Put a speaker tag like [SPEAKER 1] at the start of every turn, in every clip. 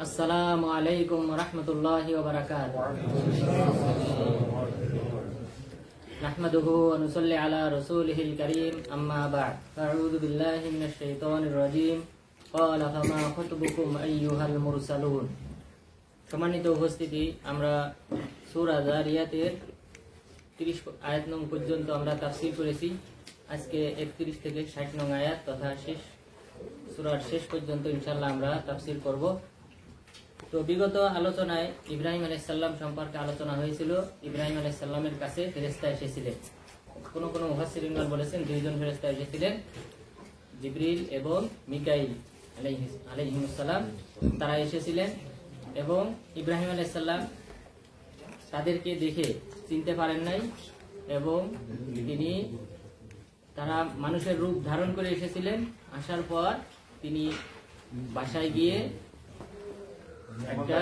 [SPEAKER 1] আসসালামু আলাইকুম ওয়া রাহমাতুল্লাহি ওয়া বারাকাতুহু। নাহমাদুহু ওয়া নুসাল্লি আলা রাসূলিহিল কারীম, আম্মা বা'দ। আউযু বিল্লাহি মিনাশ শাইতানির রাজীম। ক্বালা ফামা খাতবুকুম আইয়ুহাল মুরসালুন। সম্মানিত উপস্থিতি, আমরা সূরা যারিয়াতের 30 আয়াত নং পর্যন্ত আমরা তাফসীর করেছি। আজকে 31 থেকে 60 নং আয়াত তথা সূরার শেষ পর্যন্ত ইনশাআল্লাহ আমরা তাফসীর করব। তো বিগত আলোচনায় ইব্রাহিম আলাইহিস সালাম সম্পর্কে আলোচনা হয়েছিল। ইব্রাহিম আলাইহিস সালামের কাছে ফেরেশতা এসেছিলেন। কোন কোন মুফাসসিরিনগণ বলেছেন দুইজন ফেরেশতা এসেছিলেন, জিবরিল এবং মিকাইল আলাইহিস সালাম। তারা এসেছিলেন এবং ইব্রাহিম আলাইহিস সালাম তাদেরকে দেখে চিনতে পারেন নাই এবং তারা মানুষের রূপ ধারণ করে এসেছিলেন। আসার পর তিনি বাসায় গিয়ে একটা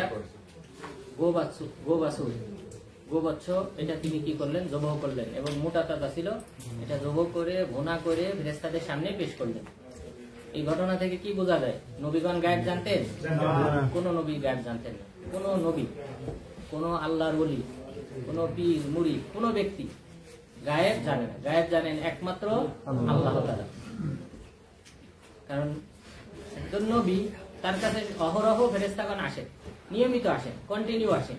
[SPEAKER 1] গোবৎস এটা তিনি কি করলেন, জবাহ করলেন এবং মোটা তাজা ছিল, এটা জবাহ করে ভুনা করে ফেরেশতাদের সামনে পেশ করলেন। এই ঘটনা থেকে কি বোঝা যায়? নবীগণ গায়েব জানতেন? কোন নবী গায়েব জানতেন না। কোন নবী, কোন আল্লাহর ওলি, কোন পীর মুরিদ, কোন ব্যক্তি গায়েব জানে না। গায়েব জানেন একমাত্র আল্লাহ তাআলা। কারণ একজন নবী, তার কাছে অহরহ ফেরেশতাগণ আসেন, নিয়মিত আসেন, কন্টিনিউ আসেন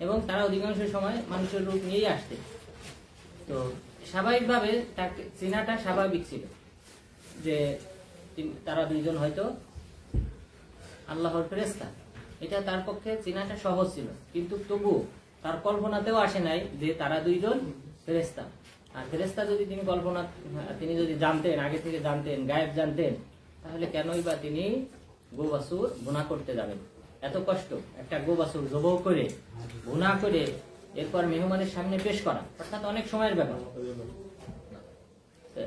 [SPEAKER 1] এবং তারা অধিকাংশ সময় মানুষের রূপ নিয়েই আসতেন। তো স্বাভাবিকভাবে তাকে চেনাটা স্বাভাবিক ছিল যে তারা দুইজন হয়তো আল্লাহর ফেরেশতা, এটা তার পক্ষে চেনাটা সহজ ছিল। কিন্তু তবু তার কল্পনাতেও আসে নাই যে তারা দুইজন ফেরেশতা। আর ফেরেশতা যদি তিনি যদি জানতেন, আগে থেকে জানতেন, গায়েব জানতেন, তাহলে কেনই বা তিনি গোবাছুর ভুনা করতে যাবেন? এত কষ্ট একটা গোবাছুর জবাহ করে ভুনা করে এরপর মেহমানের সামনে পেশ করা, অর্থাৎ অনেক সময়ের ব্যাপার।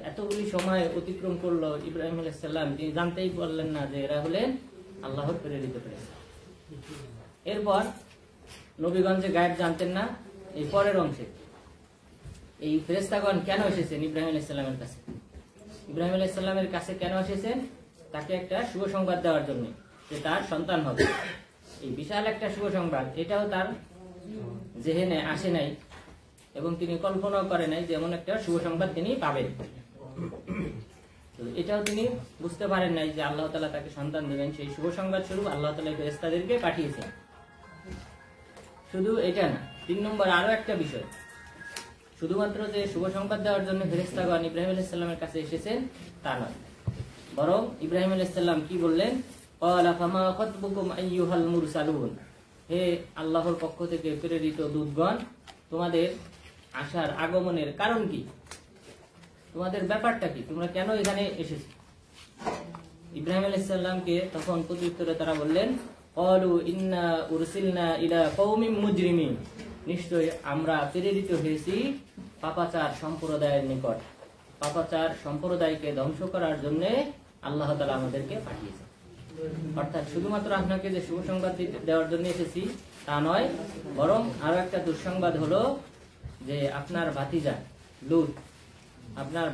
[SPEAKER 1] এতগুলি সময় অতিক্রম করলো, ইব্রাহিম আলাইহিস সালাম তিনি জানতেই পারলেন না যে এরা হলেন আল্লাহর প্রেরিত ফেরেশতা। এরপর নবীগঞ্জে গায়েব জানতেন না। এই পরের অংশে এই ফেরেশতাগণ কেন এসেছেন ইব্রাহিম আলাইহিস সালামের কাছে? ইব্রাহিম আলাইহিস সালামের কাছে কেন এসেছেন? তাকে একটা শুভ সংবাদ দেওয়ার জন্য যে তার সন্তান হবে। এই বিশাল একটা শুভ সংবাদ, এটাও তার জেহেনে আসে নাই এবং তিনি কল্পনাও করে নাই যে এমন একটা শুভ সংবাদ তিনি পাবেন। এটাও তিনি বুঝতে পারেন নাই যে আল্লাহ তাআলা তাকে সন্তান দেবেন। সেই শুভ সংবাদ স্বরূপ আল্লাহ তাআলা ফেরেশতাদেরকে পাঠিয়েছেন। শুধু এটা না, 3 নম্বর আরো একটা বিষয়, শুধুমাত্র যে শুভ সংবাদ দেওয়ার জন্য ফেরেশতাগণ ইব্রাহিম আলাইহিস সালামের কাছে এসেছেন তা নয়, বরং ইব্রাহিম আলাইহিস সালাম কি বললেন? ক্বালা ফামা খাতবুকুম আইয়ুহাল মুরসালুন। হে আল্লাহর পক্ষ থেকে প্রেরিত দূতগণ, তোমাদের আসার আগমনের কারণ কি? তোমাদের ব্যাপারটা কি? তোমরা কেন এখানে এসেছো? ইব্রাহিম আলাইহিস সালামকে তখন প্রত্যুত্তরে তারা বললেন, ক্বালু ইন্না উরসিলনা ইলা কওমিন মুজরিমিন। নিশ্চয় আমরা প্রেরিত হয়েছি পাপাচার সম্প্রদায়ের নিকট। পাপাচার সম্প্রদায়কে ধ্বংস করার জন্য আল্লাহ তাআলা আমাদেরকে পাঠিয়েছেন। অর্থাৎ শুধুমাত্র আপনাকে যে শুভ সংবাদ দেওয়ার জন্য এসেছি তা নয়, বরং আরো একটা দুঃসংবাদ হলো যে আপনার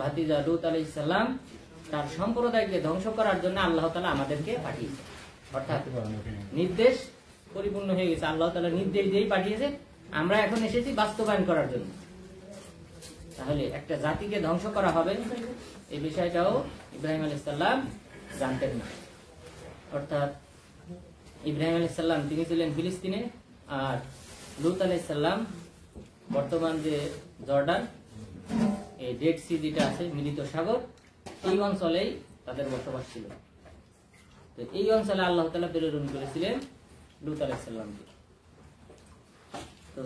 [SPEAKER 1] ভাতিজা লূত আলাইহিস সালাম, তার সম্প্রদায়কে ধ্বংস করার জন্য আল্লাহ তাআলা আমাদেরকে পাঠিয়েছেন। অর্থাৎ নির্দেশ পরিপূর্ণ হয়ে গেছে, আল্লাহ তাআলা নির্দেশ দিয়েই পাঠিয়েছে, আমরা এখন এসেছি বাস্তবায়ন করার জন্য। তাহলে একটা জাতিকে ধ্বংস করা হবে, এই বিষয়টাও ইব্রাহিম আলাইহিস সালাম জানতেন না। অর্থাৎ ইব্রাহিম আলাইহিস সালাম তিনি ছিলেন ফিলিস্তিনে, আর লূত আলাইহিস সালাম বর্তমান যে জর্ডান, এই ডেড সি যেটা আছে, মিলিত সাগর, এই অঞ্চলেই তাদের বসবাস ছিল। তো এই অঞ্চলে আল্লাহ তাআলা প্রেরণ করেছিলেন লূত আলাইহিস সালামকে। তো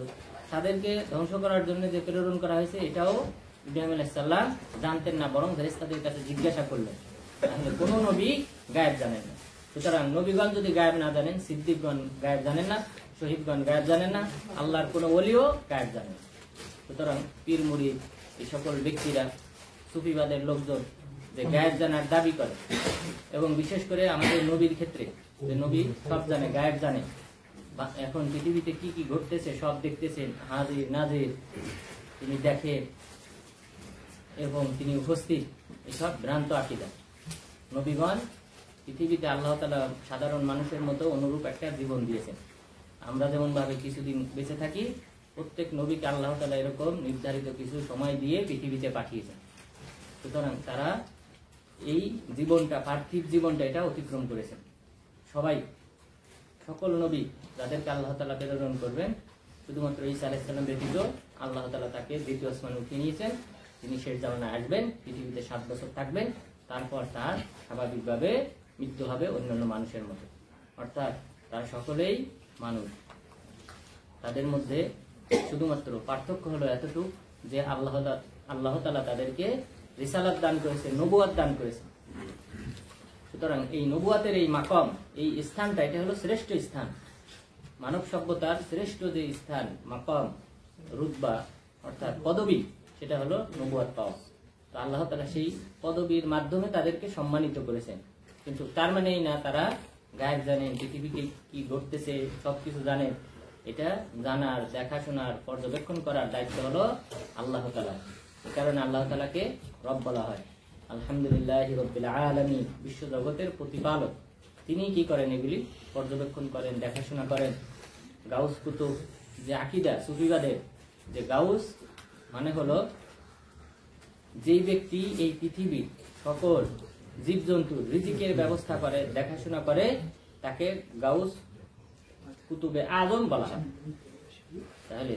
[SPEAKER 1] তাদেরকে ধ্বংস করার জন্য যে প্রেরণ করা হয়েছে এটাও ইব্রাহিম আলাইহিস সালাম জানতেন না, বরং ফেরেশতাদের কাছে জিজ্ঞাসা করলেন। তাহলে কোন নবী গায়েব জানেন না। সুতরাং নবীগণ যদি গায়েব না জানেন, সিদ্দিকগণ গায়েব জানেন না, শহীদগণ গায়েব জানেন না, আল্লাহর কোন ওলিও গায়েব জানেন না। সুতরাং পীর মুরিদ এই সকল ব্যক্তিরা, সুফিবাদের লোকজন যে গায়েব জানার দাবি করে, এবং বিশেষ করে আমাদের নবীর ক্ষেত্রে যে নবী সব জানে, গায়েব জানে, এখন পৃথিবীতে কি কি ঘটতেছে সব দেখতেছেন, হাজির নাজির তিনি দেখে এবং তিনি উপস্থিত, এসব ভ্রান্ত আকীদা। নবীগণ পৃথিবীতে আল্লাহ তাআলা সাধারণ মানুষের মতো অনুরূপ একটা জীবন দিয়েছেন। আমরা যেমন ভাবে কিছুদিন বেঁচে থাকি, প্রত্যেক নবীকে আল্লাহ তাআলা এরকম নির্ধারিত কিছু সময় দিয়ে পৃথিবীতে পাঠিয়েছেন। সুতরাং তারা এই জীবনটা, পার্থিব জীবনটা, এটা অতিক্রম করেছেন। সবাই, সকল নবী যাদেরকে আল্লাহ তাআলা প্রেরণ করবেন, শুধুমাত্র ঈসা আলাইহিস সালাম ব্যতীত আল্লাহ তাআলা তাকে দ্বিতীয় আসমানে উঠিয়ে নিয়েছেন। তিনি শেষ জামানায় আসবেন, পৃথিবীতে 7 বছর থাকবেন, তারপর তার স্বাভাবিকভাবে মৃত্যু হবে অন্যান্য মানুষের মতো। অর্থাৎ তারা সকলেই মানুষ। তাদের মধ্যে শুধুমাত্র পার্থক্য হলো এতটুকু যে আল্লাহ তাআলা তাদেরকে রিসালাত দান করেছেন, নবুয়াত দান করেছেন। সুতরাং এই নবুয়াতের এই মাকাম, এই স্থানটা, এটা হলো শ্রেষ্ঠ স্থান। মানব সভ্যতার শ্রেষ্ঠ যে স্থান, মাকাম, রুতবা অর্থাৎ পদবী, সেটা হলো নবুয়াত পাওয়া। তো আল্লাহ তাআলা সেই পদবীর মাধ্যমে তাদেরকে সম্মানিত করেছেন। কিন্তু তার মানে এই না তারা গায়েব জানেন, পৃথিবীকে কি ঘটতেছে সবকিছু জানেন। এটা জানার, দেখাশোনার, পর্যবেক্ষণ করার দায়িত্ব হলো আল্লাহ তাআলার। এই কারণে আল্লাহ তাআলাকে রব বলা হয়। আলহামদুলিল্লাহি রাব্বিল আলামিন, বিশ্ব জগতের প্রতিপালক। তিনি কি করেন? এগুলি পর্যবেক্ষণ করেন, দেখাশোনা করেন। গাউস কুতুব যে আকীদা সুফিবাদের, যে গাউস মানে হলো যেই ব্যক্তি এই পৃথিবীর সকল জীবজন্তুর রিজিকের ব্যবস্থা করে, দেখাশোনা করে, তাকে গাউস কুতুবে আজম বলা হয়। তাহলে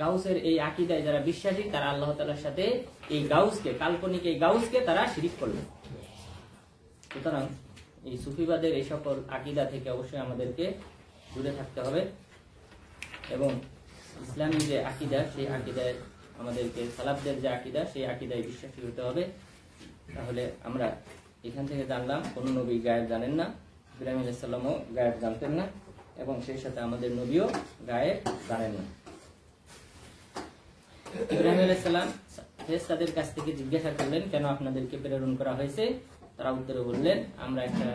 [SPEAKER 1] গাউসের এই আকীদায় যারা বিশ্বাসী, তারা আল্লাহ তাআলার সাথে এই গাউসকে, কাল্পনিক এই গাউসকে তারা শিরিক করবে। সুতরাং এই সুফিবাদের এই সকল আকীদা থেকে অবশ্যই আমাদেরকে দূরে থাকতে হবে এবং ইসলামী যে আকীদা, সেই আকীদায় আমাদেরকে, সালাফদের যে আকীদা, সেই আকীদায় বিশ্বাসী হতে হবে। তাহলে আমরা এখান থেকে জানলাম কোন নবী গায়েব জানেন না, ইব্রাহিম আলাইহিস সালামও গায়েব জানতেন না, এবং সেই সাথে আমাদের নবীও গায়েব জানেন না। ইব্রাহিম আলাইহিস সালাম ফেরেশতাদের কাছ থেকে জিজ্ঞাসা করলেন, কেন আপনাদেরকে প্রেরণ করা হয়েছে? তারা উত্তরে বললেন, আমরা একটা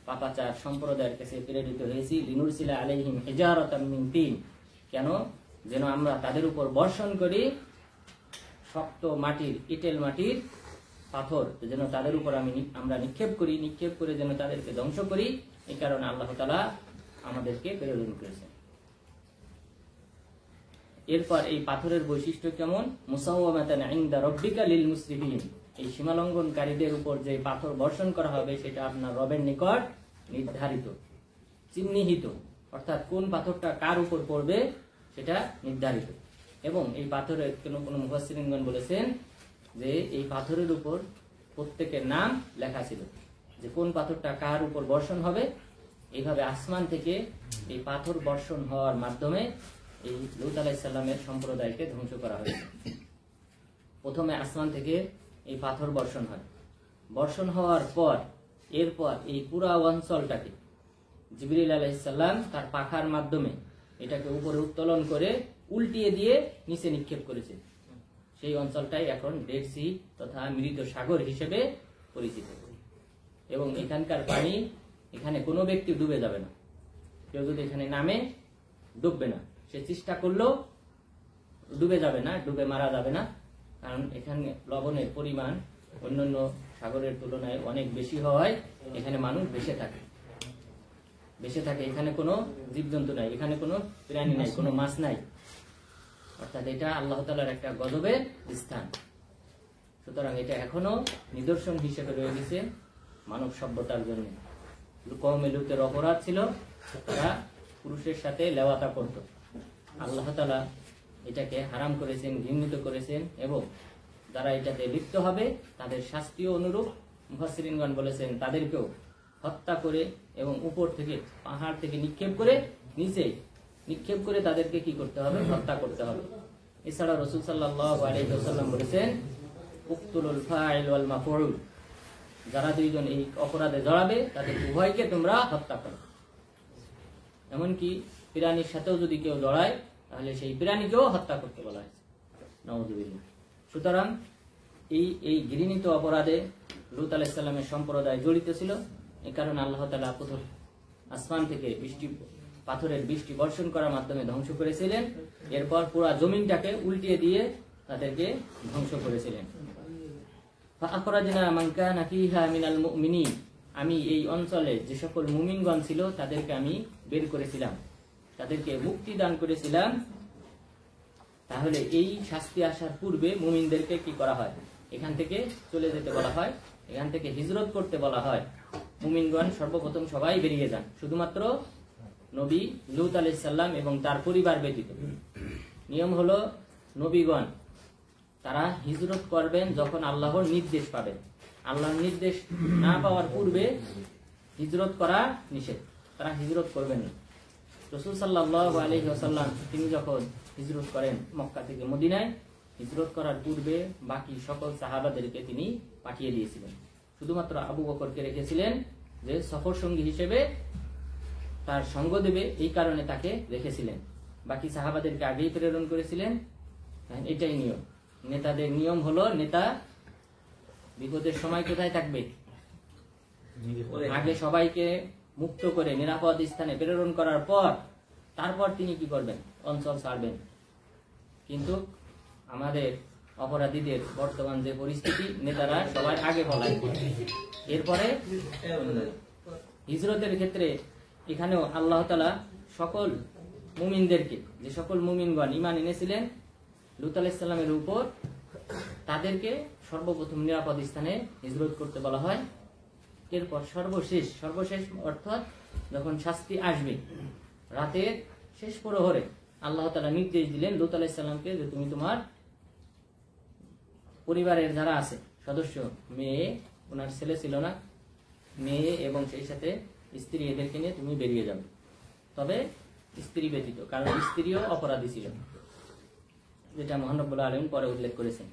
[SPEAKER 1] পাপাচার সম্প্রদায়ের কাছে প্রেরিত হয়েছি, লিনুরসিলা আলাইহিম হিজারাতাম মিন তিন, কেন? যেন আমরা তাদের উপর বর্ষণ করি শক্ত মাটির, ইটেল মাটির পাথর, যেন তাদের উপর আমরা নিক্ষেপ করে যেন তাদেরকে ধ্বংস করি। এই কারণে আল্লাহ তাআলা আমাদেরকে প্রেরণ করেছেন। এরপর এই পাথরের বৈশিষ্ট্য কেমন? মুসাওয়ামাতান ইনদা রাব্বিকা লিল মুসরিফিন, এই সীমালঙ্ঘনকারীদের উপর যে পাথর বর্ষণ করা হবে সেটা আপনার রবের নিকট নির্ধারিত, চিহ্নিত, অর্থাৎ কোন পাথরটা কার উপর পড়বে সেটা নির্ধারিত। এবং এই পাথরের কোন মুফাসসিরিনগণ বলেছেন যে এই পাথরের উপর প্রত্যেকের নাম লেখা ছিল, যে কোন পাথরটা কার উপর বর্ষণ হবে। এইভাবে আসমান থেকে এই পাথর বর্ষণ হওয়ার মাধ্যমে এই লূত আলাইহিস সালামের সম্প্রদায়কে ধ্বংস করা হয়েছে। প্রথমে আসমান থেকে এই পাথর বর্ষণ হয়, বর্ষণ হওয়ার পর এরপর এই পুরা অঞ্চলটাকে জিবরিল আলাইহিস সালাম তার পাখার মাধ্যমে এটাকে উপরে উত্তোলন করে উল্টিয়ে দিয়ে নিচে নিক্ষেপ করেছে। সেই অঞ্চলটাই এখন ডেড সি তথা মৃত সাগর হিসেবে পরিচিত। এবং এখানকার পানি, এখানে কোনো ব্যক্তি ডুবে যাবে না। কেউ যদি এখানে নামে ডুববে না, সে চেষ্টা করলেও ডুবে যাবে না, ডুবে মারা যাবে না। কারণ এখানে লবণের পরিমাণ অন্যান্য সাগরের তুলনায় অনেক বেশি হওয়ায় এখানে মানুষ বেঁচে থাকে। এখানে কোনো জীবজন্তু নাই, এখানে কোনো প্রাণী নাই, কোনো মাছ নাই। অর্থাৎ এটা আল্লাহ তাআলার একটা গজবের স্থান। সুতরাং এটা এখনো নিদর্শন হিসেবে রয়ে গেছে মানব সভ্যতার জন্য। কওমে লূতের অপরাধ ছিল, তারা পুরুষের সাথে লেওয়াতা করত। আল্লাহ তাআলা এটাকে হারাম করেছেন, ঘৃণিত করেছেন, এবং যারা এটাতে লিপ্ত হবে তাদের শাস্তিও অনুরূপ। মুফাসসিরিনগণ বলেছেন তাদেরকেও হত্যা করে এবং উপর থেকে, পাহাড় থেকে নিক্ষেপ করে নিচে নিক্ষেপ করে তাদেরকে কি করতে হবে? হত্যা করতে হবে। এছাড়া রাসূল সাল্লাল্লাহু আলাইহি ওয়াসাল্লাম বলেছেন, উকতুলুল ফাইল ওয়াল মাফউল, যারা দুইজন এই অপরাধে জড়াবে তাদের উভয়কে তোমরা হত্যা করো। এমনকি প্রাণীর সাথেও যদি কেউ জড়ায় তাহলে সেই প্রাণীকেও হত্যা করতে বলা হয়েছে। নাউযুবিল্লাহ। সুতরাং এই ঘৃণিত অপরাধে লূত আলাইহিস সালামের সম্প্রদায় জড়িত ছিল। এই কারণে আল্লাহ তাআলা আসমান থেকে পাথরের বৃষ্টি বর্ষণ করার মাধ্যমে ধ্বংস করেছিলেন। এরপর পুরো জমিনটাকে উল্টিয়ে দিয়ে তাদেরকে ধ্বংস করেছিলেন। ফাআখরাজনা মান কানা ফিহা মিনাল মুমিনিন, আমি এই অঞ্চলে যে সকল মুমিনগণ ছিল তাদেরকে আমি বের করেছিলাম, তাদেরকে মুক্তি দান করেছিলাম, তাহলে এই শাস্তি আসার পূর্বে মুমিনদেরকে কি করা হয়? এখান থেকে চলে যেতে বলা হয়, এখান থেকে হিজরত করতে বলা হয়। মুমিনগণ সর্বপ্রথম সবাই বেরিয়ে যান, শুধুমাত্র নবী লূত আলাইহিস সালাম এবং তার পরিবার ব্যতীত। নিয়ম হলো নবীগণ তারা হিজরত করবেন যখন আল্লাহর নির্দেশ পাবেন। আল্লাহর নির্দেশ না পাওয়ার পূর্বে হিজরত করা নিষেধ, তারা হিজরত করবেন না। রাসূল সাল্লাল্লাহু আলাইহি ওয়াসাল্লাম তিনি যখন হিজরত করেন মক্কা থেকে মদিনায়, হিজরত করার পূর্বে বাকি সকল সাহাবাদেরকে তিনি পাঠিয়ে দিয়েছিলেন। শুধুমাত্র আবু বকরকে রেখেছিলেন যে সফর সঙ্গী হিসেবে তার সঙ্গ দেবে, এই কারণে তাকে রেখেছিলেন। বাকি সাহাবাদেরকে আগেই প্রেরণ করেছিলেন। এটাই নিয়ম। নেতাদের নিয়ম হলো নেতা বিপদের সময় কোথায় থাকবে? আগে সবাইকে মুক্ত করে নিরাপদ স্থানে প্রেরণ করার পর তারপর তিনি কি করবেন? অঞ্চল ছাড়বেন। কিন্তু আমাদের অপরাধীদের বর্তমান যে পরিস্থিতি, নেতারা সবাই আগে পলায়। এরপরে হিজরতের ক্ষেত্রে এখানেও আল্লাহ তাআলা সকল মুমিনদেরকে, যে সকল মুমিনগণ ঈমান এনেছিলেন লূত আলাইহিস সালামের উপর, তাদেরকে সর্বপ্রথম নিরাপদ স্থানে হিজরত করতে বলা হয়। এরপর সর্বশেষ অর্থাৎ যখন শাস্তি আসবে, রাতের শেষ প্রহরে আল্লাহ তাআলা নির্দেশ দিলেন লূত আলাইহিস সালামকে যে তুমি তোমার পরিবারের যারা আছে সদস্য, মেয়ে, ওনার ছেলে ছিল না, মেয়ে এবং সেই সাথে স্ত্রী, এদেরকে নিয়ে তুমি বেরিয়ে যাবে, তবে স্ত্রী ব্যতীত, কারণ স্ত্রীও অপরাধী ছিল, যেটা মহান রব্বুল আলামিন পরে উল্লেখ করেছেন।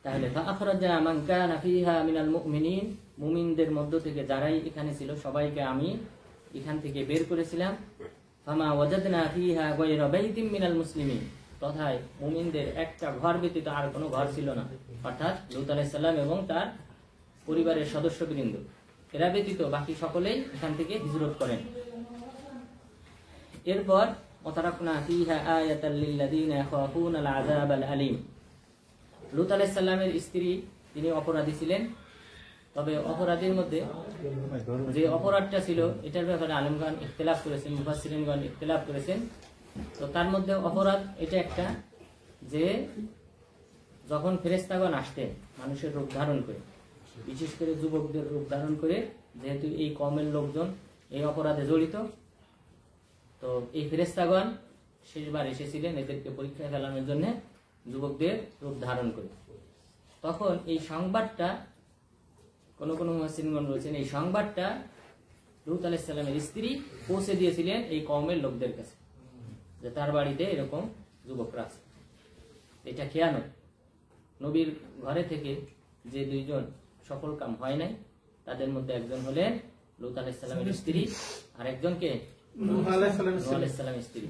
[SPEAKER 1] তাহলে ফাআখরাজা মান কানা ফিহা মিনাল মুমিনিন, মুমিনদের মধ্য থেকে যারাই এখানে ছিল সবাইকে আমি এখান থেকে বের করেছিলাম। ফামা ওয়াজাদনা ফিহা গায়রা বাইতিম মিনাল মুসলিমিন, তথায় মুমিনদের একটা ঘর ব্যতীত আর কোনো ঘর ছিল না, অর্থাৎ লূত আলাইহিস সালাম এবং তার পরিবারের সদস্যবৃন্দ, এরা ব্যতীত বাকি সকলেই এখান থেকে হিজরত করেন। এরপর ওয়াতারাকনা ফিহা আয়াতাল লিল্লাযিনা ইয়াখাফুনাল আযাবাল আলীম, লূত আলাইহিস সালামের স্ত্রী তিনি অপরাধী ছিলেন, তবে অপরাধীর মধ্যে যে অপরাধটা ছিল এটার ব্যাপারে আলেমগণ ইখতিলাফ করেছেন, মুফাসসিরিনগণ ইখতিলাফ করেছেন। তো তার মধ্যে অপরাধ এটা একটা, যে যখন ফেরেশতাগণ আসতেন মানুষের রূপ ধারণ করে, বিশেষ করে যুবকদের রূপ ধারণ করে, যেহেতু এই কওমের লোকজন এই অপরাধে জড়িত, তো এই ফেরেশতাগণ শেষবার এসেছিলেন এদেরকে পরীক্ষায় ফেলানোর জন্য যুবকদের রূপ ধারণ করে। তখন এই সংবাদটা কোন মুফাসসিরিনগণ বলেছেন এই সংবাদটা লূত আলাইহিস সালামের স্ত্রী পৌঁছে দিয়েছিলেন এই কওমের লোকদের কাছে, যে তার বাড়িতে এরকম যুবকরা আছে। এটা খেয়ানত। নবীর ঘরে থেকে যে দুইজন সফল কাম হয় নাই তাদের মধ্যে একজন হলেন লূত আলাইহিস সালামের স্ত্রী, আর একজনকে নূহ আলাইহিস সালামের স্ত্রী।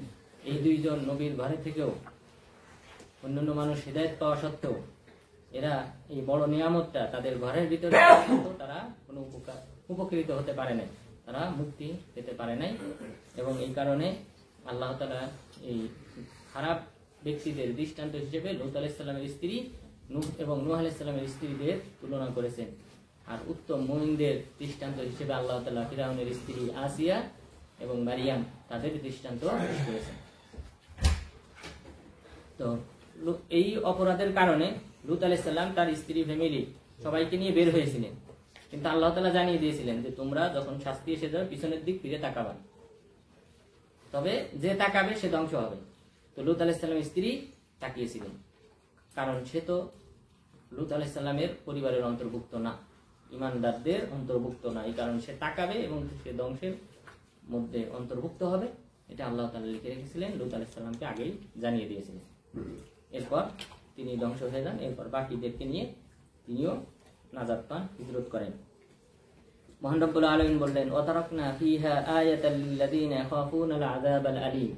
[SPEAKER 1] এই দুইজন নবীর ঘরে থেকেও অন্যান্য মানুষ হিদায়াত পাওয়া সত্ত্বেও এরা এই বড় নিয়ামতটা তাদের ঘরের ভিতরে তারা কোনো উপকৃত হতে পারে নাই, তারা মুক্তি পেতে পারে নাই। এবং এই কারণে আল্লাহ তাআলা এই খারাপ ব্যক্তিদের দৃষ্টান্ত হিসেবে লূত আলাইহিস সালামের স্ত্রী এবং নূহ আলাইহিস সালামের স্ত্রীদের তুলনা করেছেন। আর উত্তম মুমিনদের দৃষ্টান্ত হিসেবে আল্লাহ তাআলা ফিরআউনের স্ত্রী আসিয়া এবং মারিয়াম তাদের দৃষ্টান্ত পেশ করেছেন। তো এই অপরাধের কারণে লূত আলাইহিস সালাম তার স্ত্রী, ফ্যামিলি সবাইকে নিয়ে বের হয়েছিলেন, কিন্তু আল্লাহ তাআলা জানিয়ে দিয়েছিলেন যে তোমরা যখন শাস্তি এসে যাবে পিছনের দিক ফিরে তাকাবা, তবে যে তাকাবে সে ধ্বংস হবে। তো লূত আলাইহিস সালামের স্ত্রী তাকিয়েছিলেন, কারণ সে তো লূত আলাইহিস সালামের পরিবারের অন্তর্ভুক্ত না, ঈমানদারদের অন্তর্ভুক্ত না, এই কারণে সে তাকাবে এবং সে ধ্বংসের মধ্যে অন্তর্ভুক্ত হবে। এটা আল্লাহ তাআলা লিখে রেখেছিলেন, লূত আলাইহিস সালামকে আগেই জানিয়ে দিয়েছিলেন। এরপর তিনি ধ্বংস হয়ে যান, এরপর বাকিদেরকে নিয়ে তিনিও নাজাত পান, হিজরত করেন। মহান রব্বুল আলামিন বললেন ওয়াতারাকনা ফিহা আয়াতাল লিল্লাযিনা ইয়াখাফুনাল আযাবাল আলীম,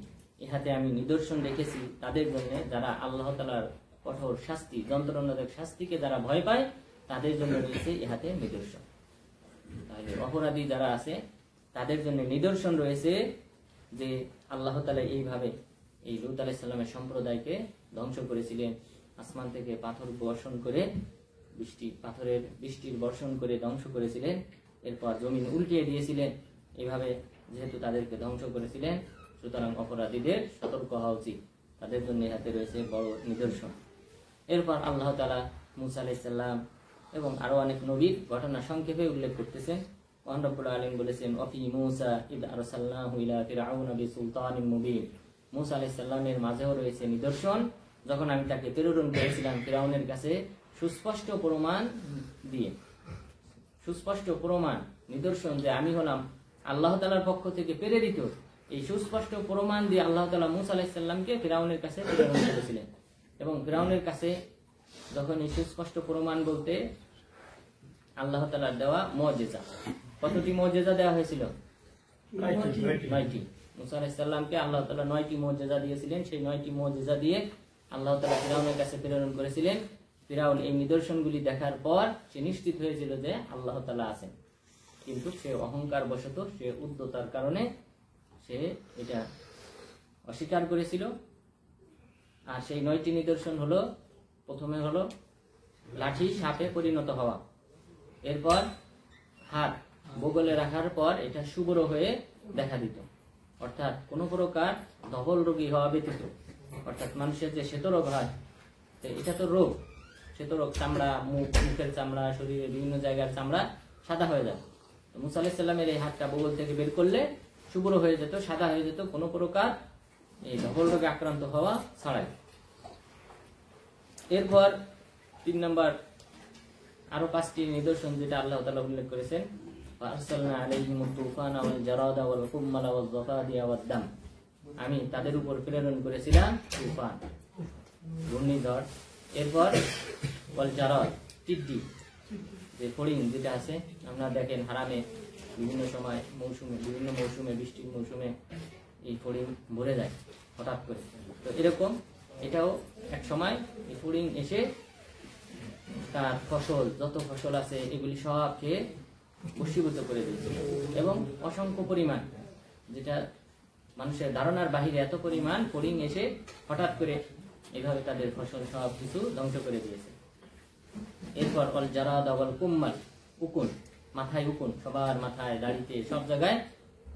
[SPEAKER 1] ইহাতে আমি নিদর্শন রেখেছি তাদের জন্য যারা আল্লাহ তাআলার কঠোর শাস্তি, যন্ত্রণাদায়ক শাস্তিকে যারা ভয় পায় তাদের জন্য রয়েছে ইহাতে নিদর্শন। তাহলে অপরাধী যারা আছে তাদের জন্য নিদর্শন রয়েছে যে আল্লাহ তাআলা এইভাবে এই লূত আলাইহিস সালামের সম্প্রদায়কে ধ্বংস করেছিলেন, আসমান থেকে পাথর বর্ষণ করে বৃষ্টির বর্ষণ করে ধ্বংস করেছিলেন। এরপর জমিন উল্টিয়ে দিয়েছিলেন। এভাবে যেহেতু তাদেরকে ধ্বংস করেছিলেন, সুতরাং অপরাধীদের সতর্ক হওয়া উচিত, তাদের জন্য হাতে রয়েছে বড় নিদর্শন। এরপর আল্লাহ তাআলা মূসা আলাইহিস সালাম এবং আরো অনেক নবীর ঘটনা সংক্ষেপে উল্লেখ করতেছেন। মহান রব্বুল আলামিন বলেছেন, ওয়াফি মূসা ইদ আরসালনাহু ইলা ফিরআউনা বিসুলতানিন মুবিন। মূসা আলাইহিস সালামের মাঝেও রয়েছে নিদর্শন, যখন আমি তাকে প্রেরণ করেছিলাম ফিরআউনের কাছে সুস্পষ্ট প্রমাণ দিয়ে, সুস্পষ্ট প্রমাণ নিদর্শন যে আমি হলাম আল্লাহ তাআলার পক্ষ থেকে প্রেরিত। এই সুস্পষ্ট প্রমাণ দিয়ে আল্লাহ তাআলা মূসা আলাইহিস সালামকে ফিরআউনের কাছে প্রেরণ করেছিলেন। এবং ফিরআউনের কাছে যখন এই সুস্পষ্ট প্রমাণ বলতে আল্লাহ তাআলার দেওয়া মুজিজা, কতটি মুজিজা দেওয়া হয়েছিল? 9টি। মূসা আলাইহিস সালামকে আল্লাহ তাআলা 9টি মুজিজা দিয়েছিলেন। সেই 9টি মুজিজা দিয়ে আল্লাহ তাআলা ফিরআউনের কাছে প্রেরণ করেছিলেন। ফিরআউন এই নিদর্শনগুলি দেখার পর সে নিশ্চিত হয়েছিল যে আল্লাহ তাআলা আছেন, কিন্তু সে অহংকার বশত, সে উদ্ধতার কারণে সে এটা অস্বীকার করেছিল। আর সেই 9টি নিদর্শন হলো, প্রথমে হলো লাঠি সাপে পরিণত হওয়া, এরপর হাত বগলে রাখার পর এটা সুবড় হয়ে দেখা দিত, অর্থাৎ কোন প্রকার ধবল রোগী হওয়া ব্যতীত, অর্থাৎ মানুষের যে শ্বেতরোগ হয়, এটা তো রোগ, শ্বেতরোগ, চামড়া, মুখের চামড়া, শরীরের বিভিন্ন জায়গার চামড়া সাদা হয়ে যায়। মূসা আলাইহিস সালামের এই হাতটা বগল থেকে বের করলে সুবড় হয়ে যেত, সাদা হয়ে যেত, কোনো প্রকার এই ধবল রোগে আক্রান্ত হওয়া ছাড়াই। এরপর 3 নম্বর আরো 5টি নিদর্শন যেটা আল্লাহ তাআলা উল্লেখ করেছেন, ফারসালনা আলাইহিমুত তুফানা ওয়াল জারাদা ওয়াল কুম্মালা ওয়াল যাফাদিয়া ওয়াদ দাম। আমি তাদের উপর প্রেরণ করেছিলাম তুফান, ঘূর্ণিঝড়, এরপর ওয়াল জারাদ, টিড্ডি, যে ফড়িং যেটা আছে, আমরা দেখেন হারামে বিভিন্ন সময় মৌসুমে, বিভিন্ন মৌসুমে, বৃষ্টির মৌসুমে এই ফড়িং ভরে যায় হঠাৎ করে। তো এরকম এটাও এক সময় এই ফড়িং এসে তার ফসল, যত ফসল আছে এগুলি সব খেয়ে বশীভূত করে দিয়েছে, এবং অসংখ্য পরিমাণ, যেটা মানুষের ধারণার বাহিরে এত পরিমাণ ফড়িং এসে হঠাৎ করে এইভাবে তাদের ফসল সব কিছু ধ্বংস করে দিয়েছে। এরপর অল জারাদ ওয়াল কুম্মাল, উকুন, মাথায় উকুন, সবার মাথায়, দাড়িতে, সব জায়গায়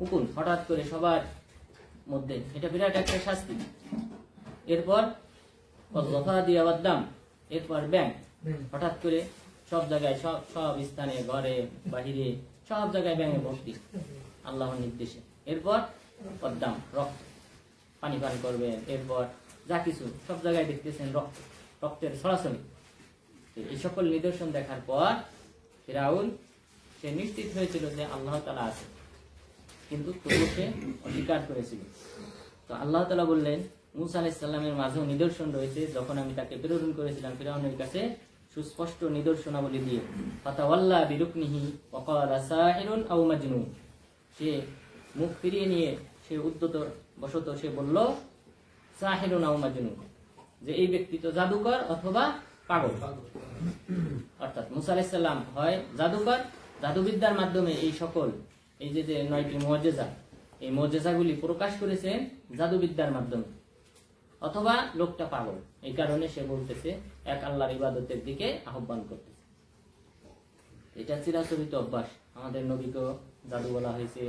[SPEAKER 1] উকুন হঠাৎ করে সবার মধ্যে, এটা বিরাট একটা শাস্তি। এরপর যাফাদিয়া ওয়াদ দাম, এরপর ব্যাং, হঠাৎ করে সব জায়গায়, সব স্থানে, ঘরে বাহিরে সব জায়গায় ব্যাঙে ভর্তি আল্লাহর নির্দেশে। এরপর পদ্দাম, রক্ত, পানি পান করবেন, এরপর যা কিছু সব জায়গায় দেখতেছেন রক্তের ছড়াছড়ি। এই সকল নিদর্শন দেখার পর ফিরআউন সে নিশ্চিত হয়েছিল যে আল্লাহ তাআলা আছে, কিন্তু তবুও সে অস্বীকার করেছিল। তো আল্লাহ তাআলা বললেন, মূসা আলাইহিস সালামের মাঝেও নিদর্শন রয়েছে, যখন আমি তাকে প্রেরণ করেছিলাম ফিরআউনের কাছে সুস্পষ্ট নিদর্শনাবলী দিয়ে। ফাতাওয়াল্লা বিরুকনিহি ওয়া ক্বালা সাহিরুন আও মাজনুন, সে মুখ ফিরিয়ে নিয়ে সে উদ্যত বশত সে বলল সাহিরুন আও মাজনুন, যে এই ব্যক্তি তো জাদুকর অথবা পাগল। অর্থাৎ মূসা আলাইহিস সালাম হয় জাদুকর, জাদুবিদ্যার মাধ্যমে এই সকল এই যে 9টি মুজিজা, এই মুজিজাগুলি প্রকাশ করেছেন জাদুবিদ্যার মাধ্যমে, অথবা লোকটা পাগল, এই কারণে সে বলতেছে এক আল্লাহর ইবাদতের দিকে আহ্বান করতেছে। এটা চিরাচরিত অভ্যাস, আমাদের নবীকেও জাদু বলা হয়েছে,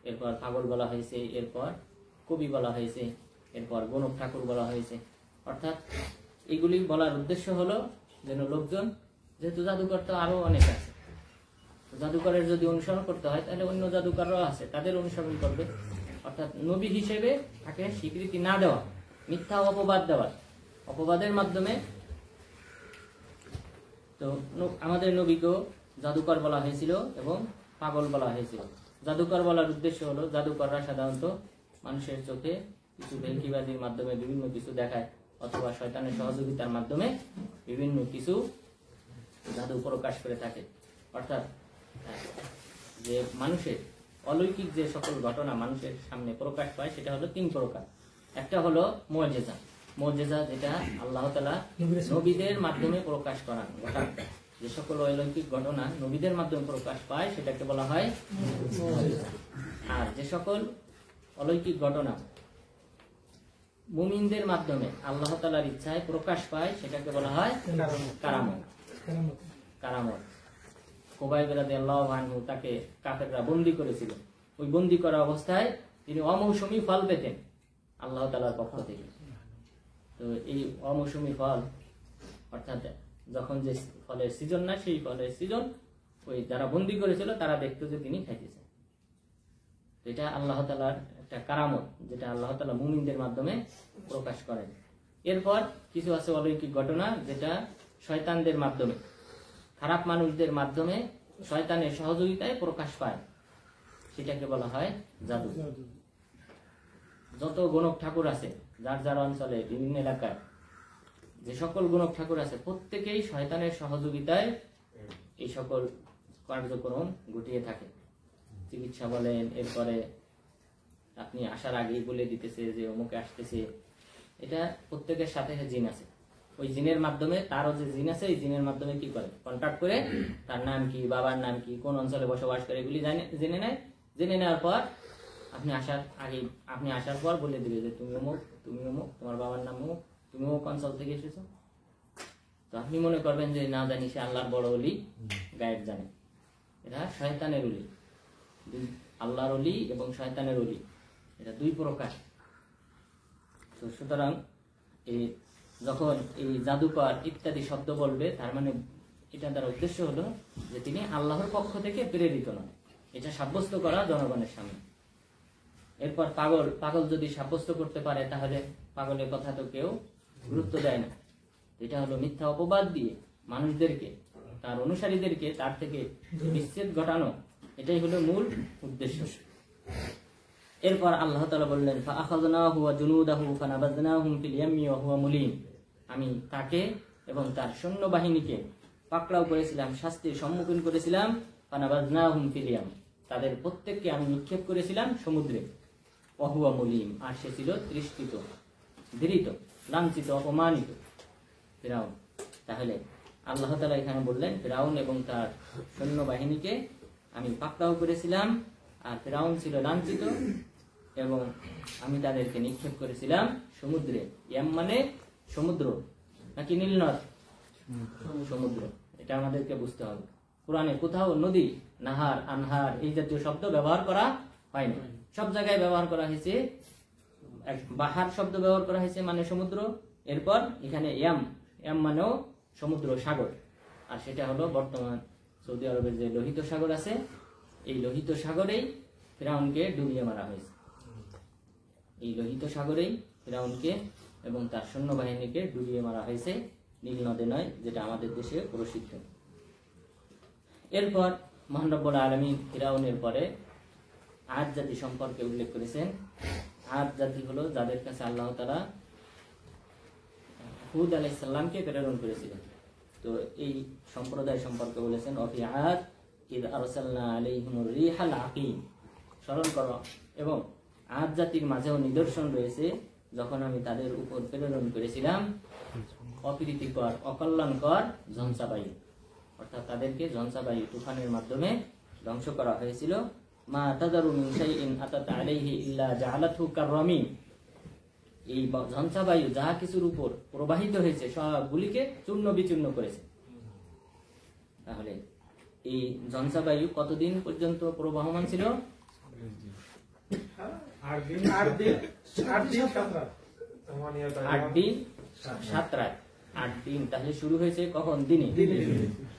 [SPEAKER 1] এরপর পাগল বলা হয়েছে, এরপর কবি বলা হয়েছে, এরপর গণক ঠাকুর বলা হয়েছে। অর্থাৎ এগুলি বলার উদ্দেশ্য হলো যেন লোকজন, যেহেতু জাদুকর তো আরো অনেক আছে, জাদুকরের যদি অনুসরণ করতে হয় তাহলে অন্য জাদুকররাও আছে, তাদের অনুসরণ করবে। অর্থাৎ নবী হিসেবে তাকে স্বীকৃতি না দেওয়া, মিথ্যা অপবাদ দেওয়া, অপবাদের মাধ্যমে। তো আমাদের নবীকেও জাদুকর বলা হয়েছিল এবং পাগল বলা হয়েছিল। জাদুকর বলার উদ্দেশ্য হলো, জাদুকররা সাধারণত মানুষের চোখে কিছু ভেলকিবাজির মাধ্যমে বিভিন্ন কিছু দেখায়, অথবা শয়তানের সহযোগিতার মাধ্যমে বিভিন্ন কিছু জাদু প্রকাশ করে থাকে। অর্থাৎ যে মানুষের অলৌকিক যে সকল ঘটনা মানুষের সামনে প্রকাশ পায় সেটা হলো 3 প্রকার। একটা হলো মুজিজা, মুজিজা যেটা আল্লাহ তাআলা নবীদের মাধ্যমে প্রকাশ করান, যে সকল অলৌকিক ঘটনা নবীদের মাধ্যমে প্রকাশ পায় সেটাকে বলা হয় মুজিজা। আর যে সকল অলৌকিক ঘটনা মুমিনদের মাধ্যমে আল্লাহ তাআলার ইচ্ছায় প্রকাশ পায় সেটাকে বলা হয় কারামত। কারামত খুবাইব রাদিয়াল্লাহু আনহু তাকে কাফেররা বন্দী করেছিল, ওই বন্দী করা অবস্থায় তিনি অমৌসুমী ফল পেতেন আল্লাহ তাআলার পক্ষ থেকে। তো এই অমৌসুমী ফল অর্থাৎ যখন যে ফলের সিজন না, সেই ফলের সিজন ওই যারা বন্দী করেছিল তারা দেখতো যে তিনি খাইতেছেন। এটা আল্লাহ তাআলার একটা কারামত, যেটা আল্লাহ তাআলা মুমিনদের মাধ্যমে প্রকাশ করেন। এরপর কিছু আছে অলৌকিক ঘটনা, যেটা শয়তানদের মাধ্যমে, খারাপ মানুষদের মাধ্যমে শয়তানের সহযোগিতায় প্রকাশ পায়, সেটাকে বলা হয় জাদু। যত গণক ঠাকুর আছে যার যার অঞ্চলে বিভিন্ন এলাকায়, যে সকল গণক ঠাকুর আছে প্রত্যেকেই শয়তানের সহযোগিতায় এই সকল কার্যক্রম ঘটিয়ে থাকে। চিকিৎসা বলেন, এরপরে আপনি আসার আগেই বলে দিতেছে যে অমুকে আসতেছে, এটা প্রত্যেকের সাথে জিন আছে। ওই জিনের মাধ্যমে, তারও যে জিন আছে, এই জিনের মাধ্যমে কি করে কন্ট্যাক্ট করে তার নাম কি, বাবার নাম কি, কোন অঞ্চলে বসবাস করে, এগুলি জেনে নেয়। জেনে নেওয়ার পর আপনি আসার পর বলে দিবে যে তুমি অমুক, তুমি অমুক, তোমার বাবার নাম অমুক, তুমি অমুক অঞ্চল থেকে এসেছো। তো আপনি মনে করবেন যে না জানি সে আল্লাহর বড় ওলি, গায়েব জানে। এটা শয়তানের ওলি, আল্লাহর ওলি এবং শয়তানের ওলি, এটা দুই প্রকার। তো সুতরাং এই যখন এই জাদুকর ইত্যাদি শব্দ বলবে, তার মানে এটা তার উদ্দেশ্য হলো যে তিনি আল্লাহর পক্ষ থেকে প্রেরিত নয়, এটা সাব্যস্ত করা জনগণের সামনে। এরপর পাগল যদি সাব্যস্ত করতে পারে, তাহলে পাগলের কথা তো কেউ গুরুত্ব দেয় না। এটা হলো মিথ্যা অপবাদ দিয়ে মানুষদেরকে, তার অনুসারীদেরকে তার থেকে বিচ্ছেদ ঘটানো, এটাই হলো মূল উদ্দেশ্য। এরপর আল্লাহ তাআলা বললেন, ফাআখাযনাহু ওয়া জুনুদাহু ফানাবাযনাহুম ফিল ইয়ামি ওয়া হুয়া মুলিম। আমি তাকে এবং তার সৈন্যবাহিনীকে পাকড়াও করেছিলাম, শাস্তির সম্মুখীন করেছিলাম। ফানাবাযনাহুম ফিল ইয়াম, তাদের প্রত্যেককে আমি নিক্ষেপ করেছিলাম সমুদ্রে। ওয়া হুয়া মুলিম, আর সে ছিল তৃষ্টিত, ধীরিত, লাঞ্ছিত, অপমানিত ফিরাউন। তাহলে আল্লাহ তাআলা এখানে বললেন ফিরাউন এবং তার সৈন্যবাহিনীকে আমি পাকড়াও করেছিলাম, আর ফিরাউন ছিল লাঞ্ছিত এবং আমি তাদেরকে নিক্ষেপ করেছিলাম সমুদ্রে। ইয়াম মানে সমুদ্র নাকি নীলনদ? সমুদ্র, এটা আমাদেরকে বুঝতে হবে। কোরআনে কোথাও নদী, নাহার, আনহার এই জাতীয় শব্দ ব্যবহার করা হয়নি। সব জায়গায় ব্যবহার করা হয়েছে বাহার শব্দ ব্যবহার করা হয়েছে, মানে সমুদ্র। এরপর এখানে ইয়াম, ইয়াম মানেও সমুদ্র, সাগর। আর সেটা হলো বর্তমান সৌদি আরবের যে লোহিত সাগর আছে, এই লোহিত সাগরেই ফিরাউনকে ডুবিয়ে মারা হয়েছে। এই লোহিত সাগরেই ফিরাউনকে এবং তার সৈন্যবাহিনীকে ডুবিয়ে মারা হয়েছে, নীল নদে নয়, যেটা আমাদের দেশে প্রসিদ্ধ। এরপর মহান রব্বুল আলামিন ফিরাউনের পরে আদ জাতি সম্পর্কে উল্লেখ করেছেন। আদ জাতি হলো যাদের কাছে আল্লাহ তাআলা হুদ আলাইহিস সালামকে প্রেরণ করেছিলেন। তো এই সম্প্রদায় সম্পর্কে বলেছেন, অফি আদ ইদ আরসালনা আলাইহিমুর রিহাল আকিম, স্মরণ করো। এবং আদ জাতির মাঝেও নিদর্শন রয়েছে, যখন আমি তাদের উপর প্রেরণ করেছিলাম অপ্রীতিকর, অকল্যাণকর ঝঞ্ঝাবায়ু, অর্থাৎ তাদেরকে ঝঞ্ঝাবায়ু তুফানের মাধ্যমে ধ্বংস করা হয়েছিল। মা তাদারু মিন শাইইন আতাত আলাইহি ইল্লা জাআলাতহু কাররামিম, এই ঝঞ্ঝাবায়ু যাহা কিছুর উপর প্রবাহিত হয়েছে সবগুলিকে চূর্ণ বিচূর্ণ করেছে। তাহলে এই ঝঞ্ঝাবায়ু কতদিন পর্যন্ত প্রবাহমান ছিল?
[SPEAKER 2] 8 দিন 7 রাত। 8 দিন। তাহলে শুরু হয়েছে কখন?